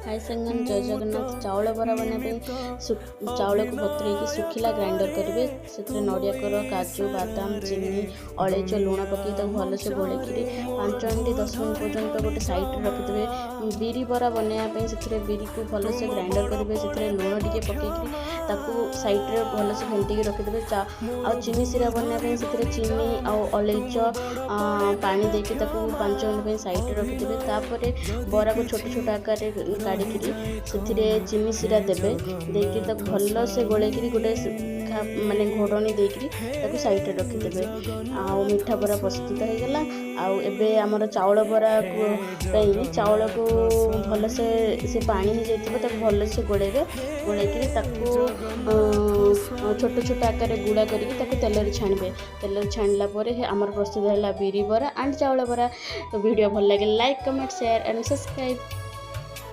हाय संगन जय जगन्नाथ। चाउल बरा बनाने चाउल को बतुरेकी सुखिला ग्राइंडर करेंगे से नड़िया कोर काजू बादाम चीनी अलैच लुण पकई भलसे गोलेकि 5 मिनट 10 मिनट पर्यंत गोटे सैड रखिदे। बिरी बरा बनवाई से बिरी को भलसे ग्राइंडर करेंगे से लुण टे पकई सैड्रे भलसे फेंटिकी रखिदे। आ चीनी सिरा बनवाई से चीनी अलैच पानी देके 5 मिनट सैड रखिदे। तापर बरा को छोट छोट आकार काढ़ी से चीनी सिरा देवे देकी भल से गोलेकि गोटे माने घोड़नी देकरी सैड रखिदे। आउ मीठा बरा प्रस्तुत हो गला। आउ एबे हमर चाउल बरा चाउल को भल से पानी हो जाए भल से गोलेबे गोलेकि छोट छोट आकार गुड़ा करके तेल छाणबे। तेल छाणला आमर प्रस्तुत है बिरी बरा एंड चाउल बरा। तो वीडियो भल लगे like comment share and subscribe.